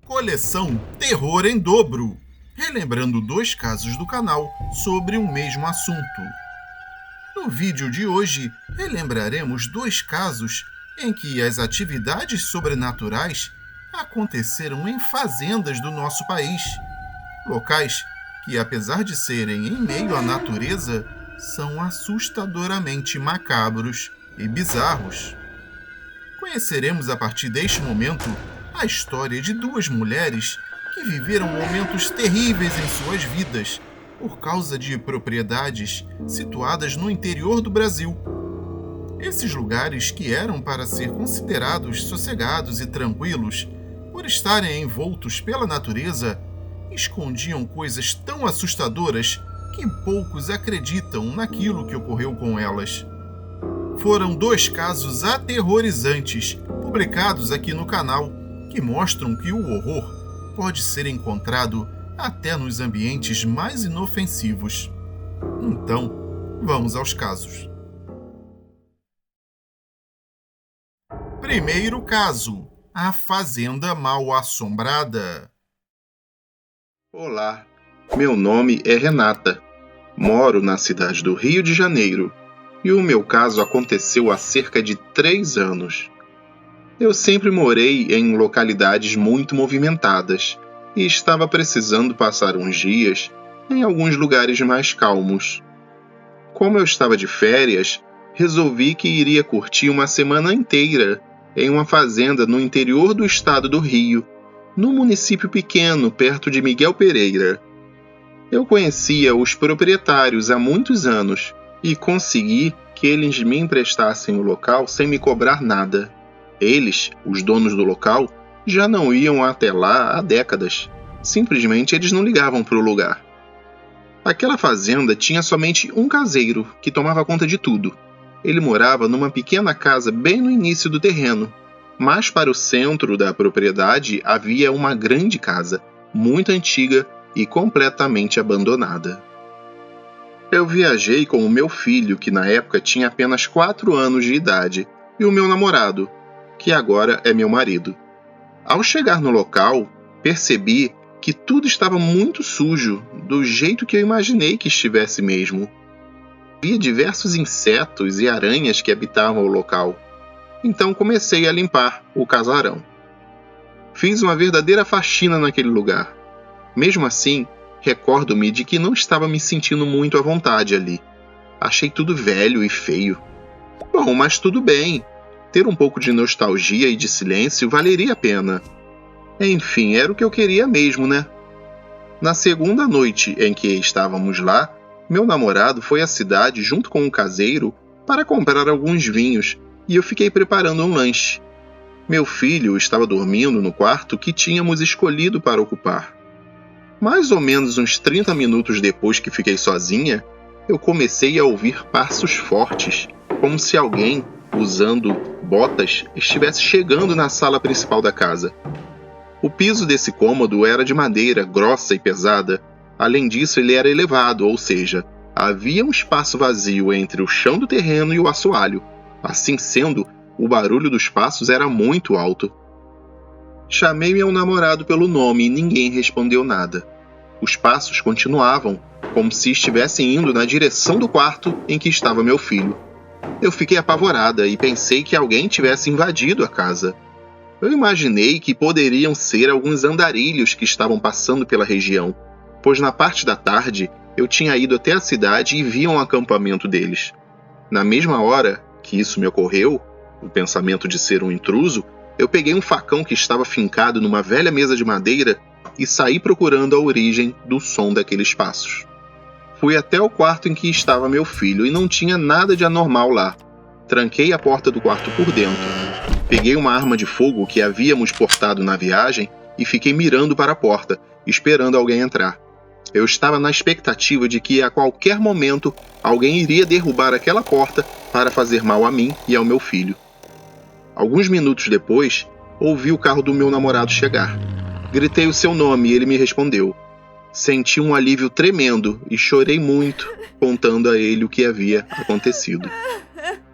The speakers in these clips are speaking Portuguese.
Coleção Terror em Dobro, relembrando 2 casos do canal sobre o mesmo assunto. No vídeo de hoje, relembraremos 2 casos em que as atividades sobrenaturais aconteceram em fazendas do nosso país. Locais que, apesar de serem em meio à natureza, são assustadoramente macabros e bizarros. Conheceremos a partir deste momento a história de 2 mulheres que viveram momentos terríveis em suas vidas por causa de propriedades situadas no interior do Brasil. Esses lugares, que eram para ser considerados sossegados e tranquilos, por estarem envoltos pela natureza, escondiam coisas tão assustadoras que poucos acreditam naquilo que ocorreu com elas. Foram 2 casos aterrorizantes publicados aqui no canal que mostram que o horror pode ser encontrado até nos ambientes mais inofensivos. Então, vamos aos casos. Primeiro caso: a Fazenda Mal Assombrada. Olá, meu nome é Renata. Moro na cidade do Rio de Janeiro e o meu caso aconteceu há cerca de 3 anos. Eu sempre morei em localidades muito movimentadas e estava precisando passar uns dias em alguns lugares mais calmos. Como eu estava de férias, resolvi que iria curtir uma semana inteira em uma fazenda no interior do estado do Rio, num município pequeno perto de Miguel Pereira. Eu conhecia os proprietários há muitos anos e consegui que eles me emprestassem o local sem me cobrar nada. Eles, os donos do local, já não iam até lá há décadas. Simplesmente eles não ligavam para o lugar. Aquela fazenda tinha somente um caseiro que tomava conta de tudo. Ele morava numa pequena casa bem no início do terreno. Mas para o centro da propriedade havia uma grande casa, muito antiga e completamente abandonada. Eu viajei com o meu filho, que na época tinha apenas 4 anos de idade, e o meu namorado, que agora é meu marido. Ao chegar no local, percebi que tudo estava muito sujo, do jeito que eu imaginei que estivesse mesmo. Havia diversos insetos e aranhas que habitavam o local. Então comecei a limpar o casarão. Fiz uma verdadeira faxina naquele lugar. Mesmo assim, recordo-me de que não estava me sentindo muito à vontade ali. Achei tudo velho e feio. Bom, mas tudo bem. Ter um pouco de nostalgia e de silêncio valeria a pena. Enfim, era o que eu queria mesmo, né? Na segunda noite em que estávamos lá, meu namorado foi à cidade junto com um caseiro para comprar alguns vinhos e eu fiquei preparando um lanche. Meu filho estava dormindo no quarto que tínhamos escolhido para ocupar. Mais ou menos uns 30 minutos depois que fiquei sozinha, eu comecei a ouvir passos fortes, como se alguém, usando botas, estivesse chegando na sala principal da casa. O piso desse cômodo era de madeira grossa e pesada. Além disso, ele era elevado, ou seja, havia um espaço vazio entre o chão do terreno e o assoalho. Assim sendo, o barulho dos passos era muito alto. Chamei meu namorado pelo nome e ninguém respondeu nada. Os passos continuavam, como se estivessem indo na direção do quarto em que estava meu filho. Eu fiquei apavorada e pensei que alguém tivesse invadido a casa. Eu imaginei que poderiam ser alguns andarilhos que estavam passando pela região, pois na parte da tarde eu tinha ido até a cidade e vi um acampamento deles. Na mesma hora que isso me ocorreu, o pensamento de ser um intruso, eu peguei um facão que estava fincado numa velha mesa de madeira e saí procurando a origem do som daqueles passos. Fui até o quarto em que estava meu filho e não tinha nada de anormal lá. Tranquei a porta do quarto por dentro. Peguei uma arma de fogo que havíamos portado na viagem e fiquei mirando para a porta, esperando alguém entrar. Eu estava na expectativa de que a qualquer momento alguém iria derrubar aquela porta para fazer mal a mim e ao meu filho. Alguns minutos depois, ouvi o carro do meu namorado chegar. Gritei o seu nome e ele me respondeu. Senti um alívio tremendo e chorei muito, contando a ele o que havia acontecido.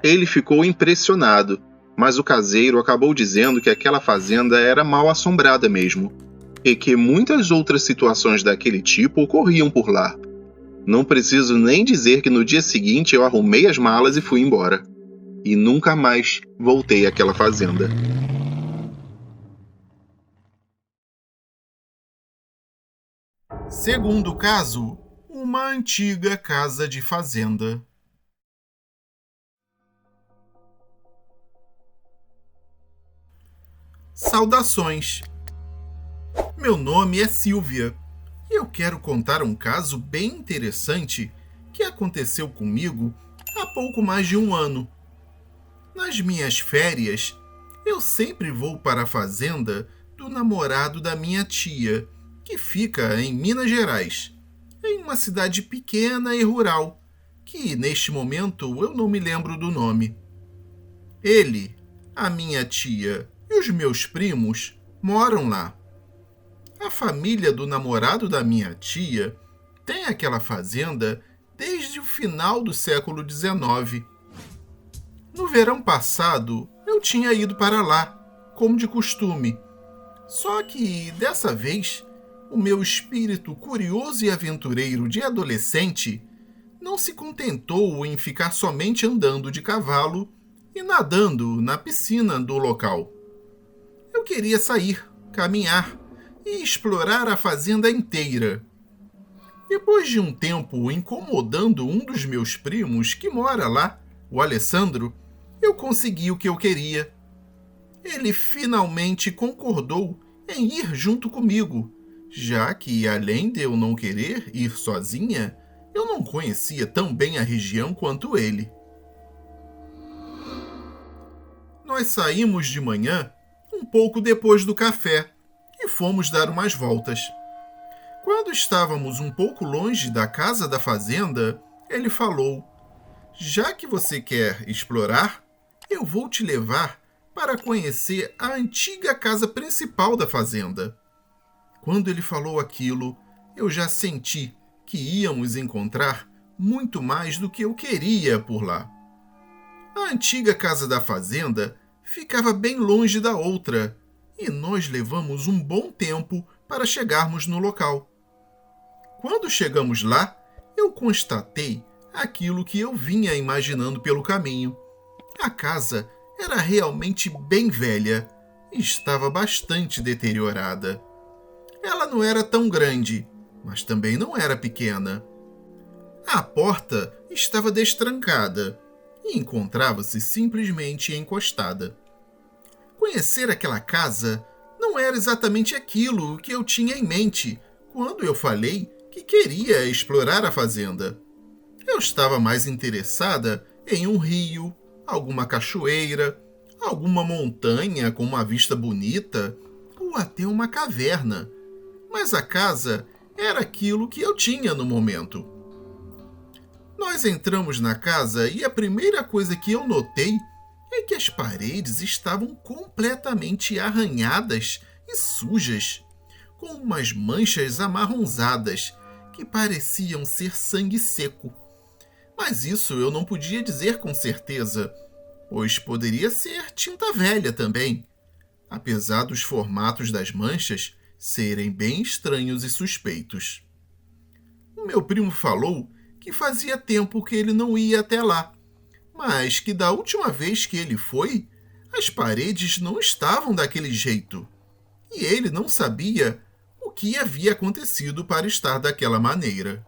Ele ficou impressionado, mas o caseiro acabou dizendo que aquela fazenda era mal assombrada mesmo. e que muitas outras situações daquele tipo ocorriam por lá. Não preciso nem dizer que no dia seguinte eu arrumei as malas e fui embora. E nunca mais voltei àquela fazenda. Segundo caso, uma antiga casa de fazenda. Saudações! Meu nome é Silvia e eu quero contar um caso bem interessante que aconteceu comigo há pouco mais de um ano. Nas minhas férias, eu sempre vou para a fazenda do namorado da minha tia, que fica em Minas Gerais, em uma cidade pequena e rural, que neste momento eu não me lembro do nome. Ele, a minha tia e os meus primos moram lá. A família do namorado da minha tia tem aquela fazenda desde o final do século XIX. No verão passado, eu tinha ido para lá, como de costume. Só que, dessa vez, o meu espírito curioso e aventureiro de adolescente não se contentou em ficar somente andando de cavalo e nadando na piscina do local. Eu queria sair, caminhar e explorar a fazenda inteira. Depois de um tempo incomodando um dos meus primos que mora lá, o Alessandro, eu consegui o que eu queria. Ele finalmente concordou em ir junto comigo, já que, além de eu não querer ir sozinha, eu não conhecia tão bem a região quanto ele. Nós saímos de manhã, um pouco depois do café, e fomos dar umas voltas. Quando estávamos um pouco longe da casa da fazenda, ele falou: "Já que você quer explorar, eu vou te levar para conhecer a antiga casa principal da fazenda." Quando ele falou aquilo, eu já senti que íamos encontrar muito mais do que eu queria por lá. A antiga casa da fazenda ficava bem longe da outra, e nós levamos um bom tempo para chegarmos no local. Quando chegamos lá, eu constatei aquilo que eu vinha imaginando pelo caminho. A casa era realmente bem velha e estava bastante deteriorada. Ela não era tão grande, mas também não era pequena. A porta estava destrancada e encontrava-se simplesmente encostada. Conhecer aquela casa não era exatamente aquilo que eu tinha em mente quando eu falei que queria explorar a fazenda. Eu estava mais interessada em um rio, alguma cachoeira, alguma montanha com uma vista bonita ou até uma caverna. Mas a casa era aquilo que eu tinha no momento. Nós entramos na casa e a primeira coisa que eu notei é que as paredes estavam completamente arranhadas e sujas, com umas manchas amarronzadas que pareciam ser sangue seco. Mas isso eu não podia dizer com certeza, pois poderia ser tinta velha também, apesar dos formatos das manchas serem bem estranhos e suspeitos. O meu primo falou que fazia tempo que ele não ia até lá, mas que da última vez que ele foi, as paredes não estavam daquele jeito, e ele não sabia o que havia acontecido para estar daquela maneira.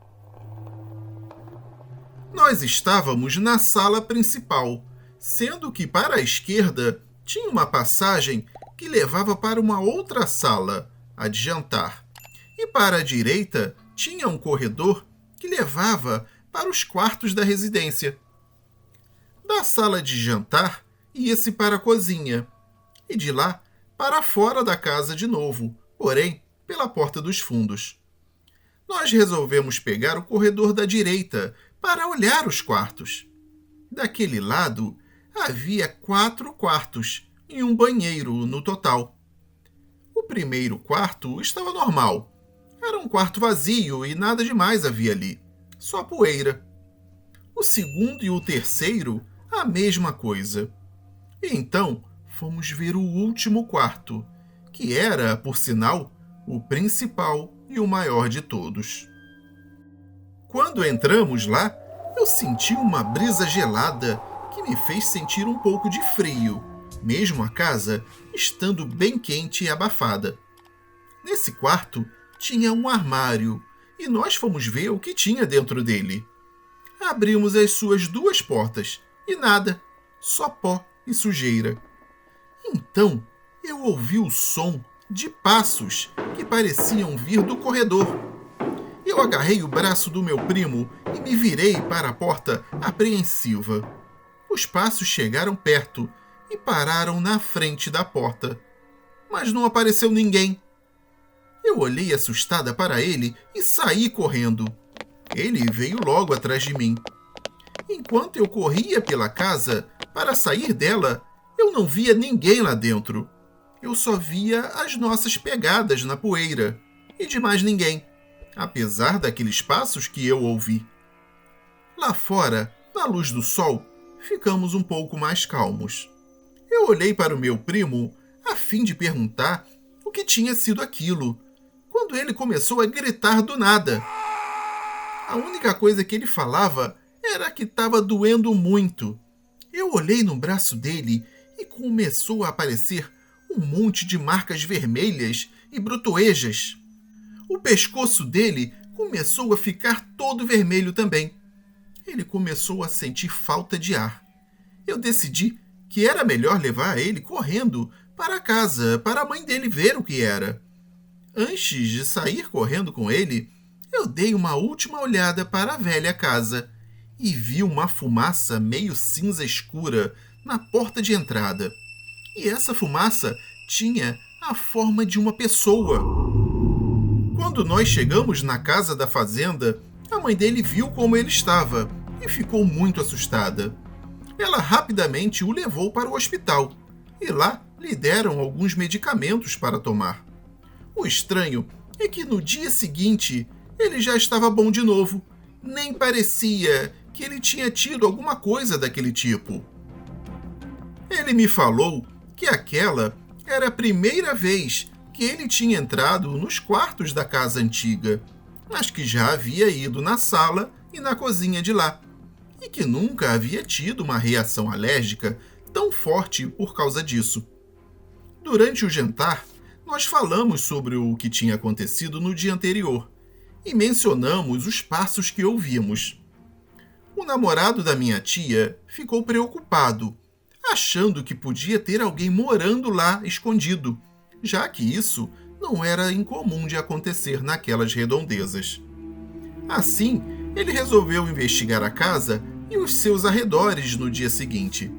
Nós estávamos na sala principal, sendo que para a esquerda tinha uma passagem que levava para uma outra sala, a de jantar, e para a direita tinha um corredor que levava para os quartos da residência. Da sala de jantar ia-se para a cozinha, e de lá para fora da casa de novo, porém pela porta dos fundos. Nós resolvemos pegar o corredor da direita para olhar os quartos. Daquele lado havia 4 quartos e um banheiro no total. O primeiro quarto estava normal. Era um quarto vazio e nada demais havia ali, só poeira. O segundo e o terceiro, a mesma coisa. E então fomos ver o último quarto, que era, por sinal, o principal e o maior de todos. Quando entramos lá, eu senti uma brisa gelada que me fez sentir um pouco de frio, mesmo a casa estando bem quente e abafada. Nesse quarto tinha um armário e nós fomos ver o que tinha dentro dele. Abrimos as suas 2 portas e nada, só pó e sujeira. Então eu ouvi o som de passos que pareciam vir do corredor. Eu agarrei o braço do meu primo e me virei para a porta apreensiva. Os passos chegaram perto e pararam na frente da porta. Mas não apareceu ninguém. Eu olhei assustada para ele e saí correndo. Ele veio logo atrás de mim. Enquanto eu corria pela casa para sair dela, eu não via ninguém lá dentro. Eu só via as nossas pegadas na poeira e de mais ninguém, apesar daqueles passos que eu ouvi. Lá fora, na luz do sol, ficamos um pouco mais calmos. Eu olhei para o meu primo a fim de perguntar o que tinha sido aquilo, quando ele começou a gritar do nada. A única coisa que ele falava era que estava doendo muito. Eu olhei no braço dele e começou a aparecer um monte de marcas vermelhas e brotoejas. O pescoço dele começou a ficar todo vermelho também. Ele começou a sentir falta de ar. Eu decidi que era melhor levar ele correndo para casa, para a mãe dele ver o que era. Antes de sair correndo com ele, eu dei uma última olhada para a velha casa e vi uma fumaça meio cinza escura na porta de entrada. E essa fumaça tinha a forma de uma pessoa. Quando nós chegamos na casa da fazenda, a mãe dele viu como ele estava e ficou muito assustada. Ela rapidamente o levou para o hospital e lá lhe deram alguns medicamentos para tomar. O estranho é que no dia seguinte ele já estava bom de novo. Nem parecia que ele tinha tido alguma coisa daquele tipo. Ele me falou que aquela era a primeira vez que ele tinha entrado nos quartos da casa antiga, mas que já havia ido na sala e na cozinha de lá, e que nunca havia tido uma reação alérgica tão forte por causa disso. Durante o jantar, nós falamos sobre o que tinha acontecido no dia anterior e mencionamos os passos que ouvimos. O namorado da minha tia ficou preocupado, achando que podia ter alguém morando lá escondido, já que isso não era incomum de acontecer naquelas redondezas. Assim, ele resolveu investigar a casa e os seus arredores no dia seguinte.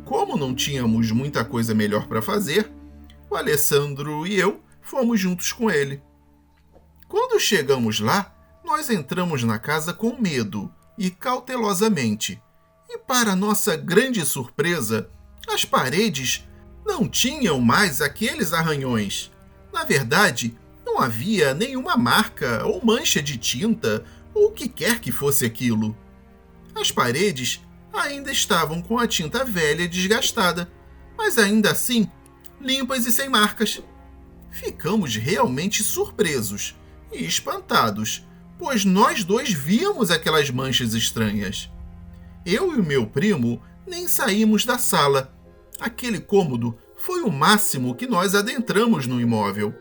Como não tínhamos muita coisa melhor para fazer, o Alessandro e eu fomos juntos com ele. Quando chegamos lá, nós entramos na casa com medo e cautelosamente. E para nossa grande surpresa, as paredes não tinham mais aqueles arranhões. Na verdade, não havia nenhuma marca ou mancha de tinta ou o que quer que fosse aquilo. As paredes ainda estavam com a tinta velha desgastada, mas ainda assim limpas e sem marcas. Ficamos realmente surpresos e espantados, pois nós dois víamos aquelas manchas estranhas. Eu e o meu primo nem saímos da sala. Aquele cômodo foi o máximo que nós adentramos no imóvel.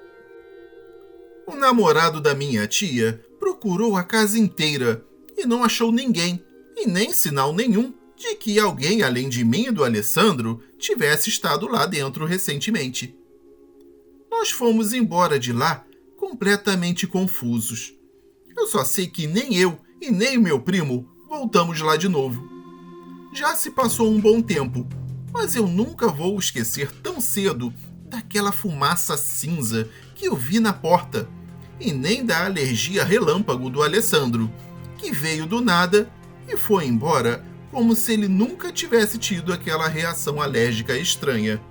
O namorado da minha tia procurou a casa inteira e não achou ninguém, e nem sinal nenhum de que alguém além de mim e do Alessandro tivesse estado lá dentro recentemente. Nós fomos embora de lá completamente confusos. Eu só sei que nem eu e nem o meu primo voltamos lá de novo. Já se passou um bom tempo, mas eu nunca vou esquecer tão cedo daquela fumaça cinza que eu vi na porta, e nem da alergia relâmpago do Alessandro, que veio do nada e foi embora como se ele nunca tivesse tido aquela reação alérgica estranha.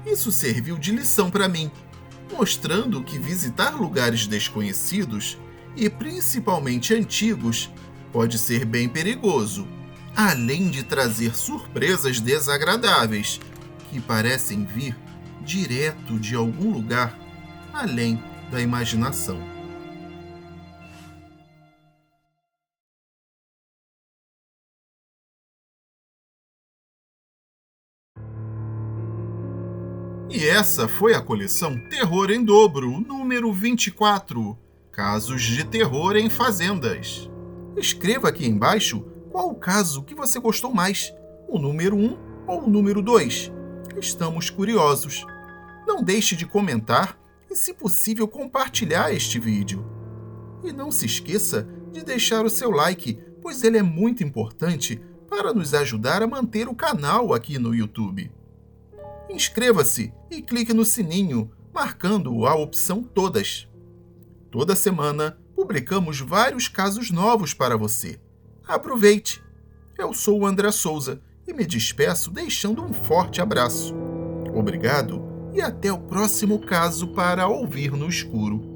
Isso serviu de lição para mim, mostrando que visitar lugares desconhecidos, e principalmente antigos, pode ser bem perigoso, além de trazer surpresas desagradáveis, que parecem vir direto de algum lugar além da imaginação. E essa foi a coleção Terror em Dobro, número 24, Casos de Terror em Fazendas. Escreva aqui embaixo qual o caso que você gostou mais, o número 1 ou o número 2. Estamos curiosos. Não deixe de comentar e, se possível, compartilhar este vídeo. E não se esqueça de deixar o seu like, pois ele é muito importante para nos ajudar a manter o canal aqui no YouTube. Inscreva-se e clique no sininho, marcando a opção Todas. Toda semana publicamos vários casos novos para você. Aproveite! Eu sou o André Souza e me despeço deixando um forte abraço. Obrigado e até o próximo caso para ouvir no escuro.